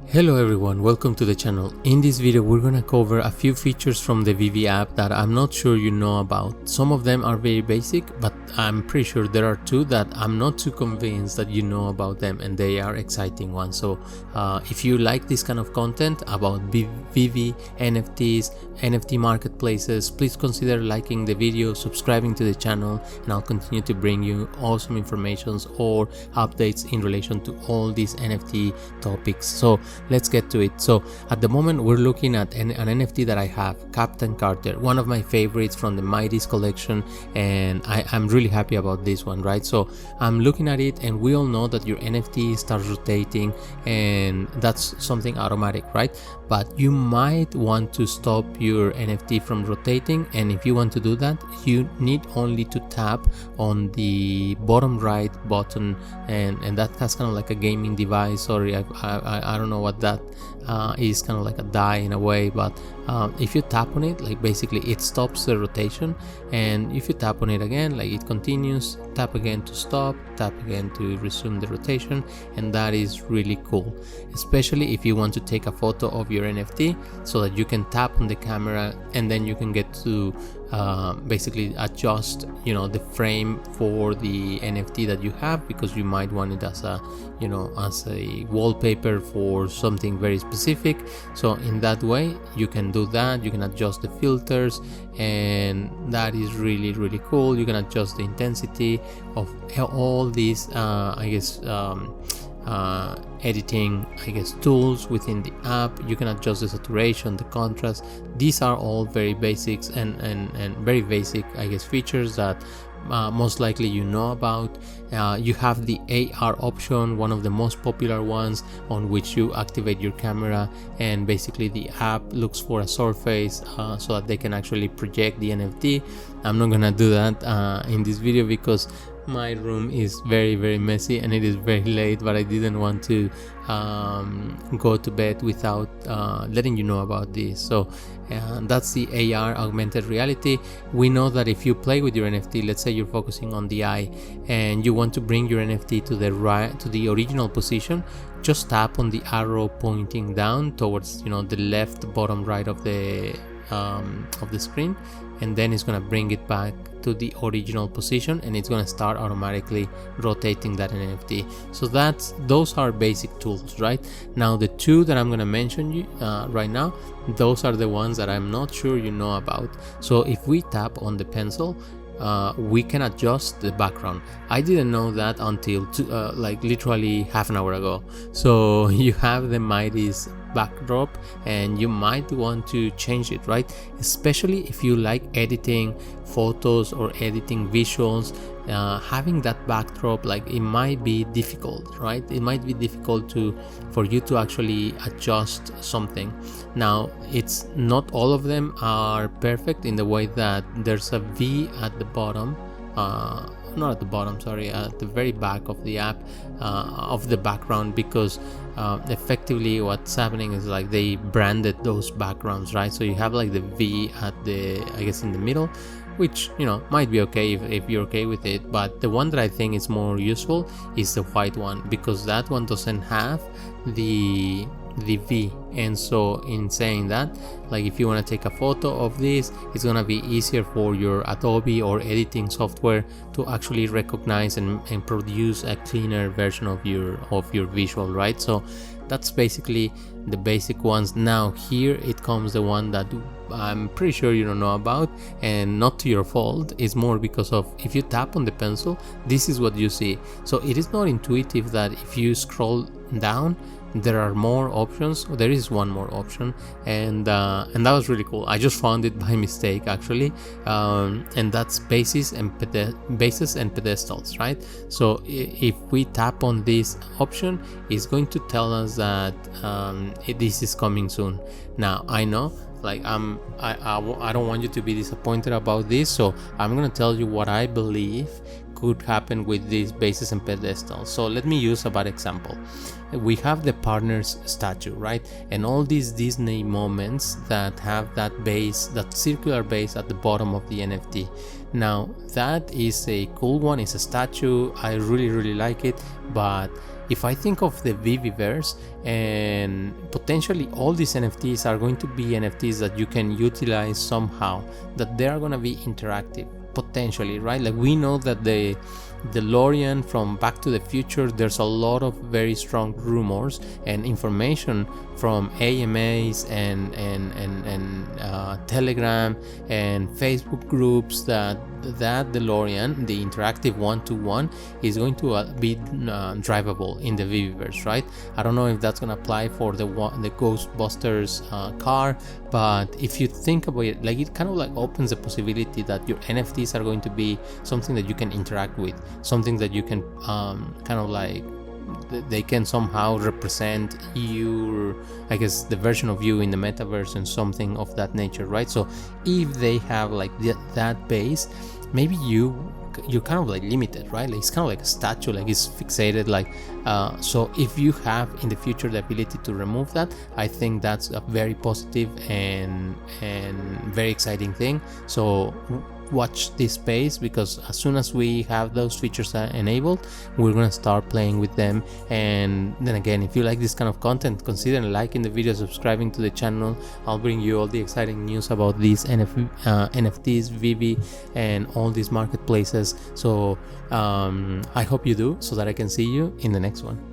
Hello everyone, welcome to the channel. In this video we're gonna cover a few features from the VeVe app that I'm not sure you know about. Some of them are very basic, but I'm pretty sure there are two that I'm not too convinced that you know about them, and they are exciting ones. So if you like this kind of content about VeVe, NFTs, NFT marketplaces, please consider liking the video, subscribing to the channel, and I'll continue to bring you awesome informations or updates in relation to all these NFT topics. So let's get to it. So at the moment we're looking at an NFT that I have, Captain Carter, one of my favorites from the Mighty's collection, and I'm really happy about this one, right? So I'm looking at it, and we all know that your NFT starts rotating, and that's something automatic, right? But you might want to stop your NFT from rotating, and if you want to do that, you need only to tap on the bottom right button, and that has kind of like a gaming device. Sorry, I don't know what that is, kind of like a die in a way, but if you tap on it, like basically it stops the rotation, and if you tap on it again, like it continues. Tap again to stop, tap again to resume the rotation, and that is really cool, especially if you want to take a photo of your NFT so that you can tap on the camera and then you can get to basically adjust, you know, the frame for the NFT that you have, because you might want it as a, you know, as a wallpaper for something very specific. So in that way you can do that. You can adjust the filters, and that is really cool. You can adjust the intensity of all these editing tools within the app. You can adjust the saturation, the contrast. These are all very basics and very basic features that most likely you know about. You have the AR option, one of the most popular ones, on which you activate your camera, and basically the app looks for a surface so that they can actually project the NFT. I'm not gonna do that in this video because my room is very messy and it is very late, but I didn't want to go to bed without letting you know about this. So that's the AR, augmented reality. We know that if you play with your NFT, let's say you're focusing on the eye and you want to bring your NFT to the right, to the original position, just tap on the arrow pointing down towards, you know, the left bottom right of the screen, and then it's going to bring it back to the original position, and it's going to start automatically rotating that NFT. So those are basic tools. Right now, the two that I'm going to mention you right now, those are the ones that I'm not sure you know about. So if we tap on the pencil, we can adjust the background. I didn't know that until like literally half an hour ago. So you have the Mighty's backdrop, and you might want to change it, right? Especially if you like editing photos or editing visuals. Having that backdrop, like, it might be difficult, right? It might be difficult for you to actually adjust something. Now, it's not all of them are perfect in the way that there's a V at the bottom, not at the bottom, sorry, at the very back of the app, of the background, because effectively what's happening is like they branded those backgrounds, right? So you have like the V at the, in the middle, which, you know, might be okay if you're okay with it, but the one that I think is more useful is the white one, because that one doesn't have the V. And so in saying that, like, if you want to take a photo of this, it's gonna be easier for your Adobe or editing software to actually recognize and produce a cleaner version of your visual, right? So that's basically the basic ones. Now here it comes the one that I'm pretty sure you don't know about, and not to your fault. It's more because of, if you tap on the pencil, this is what you see. So it is not intuitive that if you scroll down there are more options. There is one more option, and that was really cool. I just found it by mistake, actually, and that's bases and pedestals, right? So if we tap on this option, it's going to tell us that this is coming soon. Now I know, like, I don't want you to be disappointed about this, so I'm gonna tell you what I believe could happen with these bases and pedestals. So let me use a bad example. We have the partners statue, right? And all these Disney moments that have that base, that circular base at the bottom of the NFT. Now that is a cool one. It's a statue. I really like it, but if I think of the VeVeVerse, and potentially all these NFTs are going to be NFTs that you can utilize somehow, that they are going to be interactive potentially, right? Like we know that the DeLorean from Back to the Future, there's a lot of very strong rumors and information from AMAs and Telegram and Facebook groups that DeLorean, the interactive one-to-one, is going to be drivable in the VeVeVerse, right? I don't know if that's going to apply for the Ghostbusters car, but if you think about it, like it kind of like opens the possibility that your NFTs are going to be something that you can interact with, something that you can kind of like, they can somehow represent you, I guess the version of you in the metaverse and something of that nature, right? So if they have like that base, maybe you're kind of like limited, right? Like it's kind of like a statue, like it's fixated, like so if you have in the future the ability to remove that, I think that's a very positive and very exciting thing. So watch this space, because as soon as we have those features enabled, we're gonna start playing with them. And then again, if you like this kind of content, consider liking the video, subscribing to the channel. I'll bring you all the exciting news about these NFTs, VeVe, and all these marketplaces. So I hope you do, so that I can see you in the next one.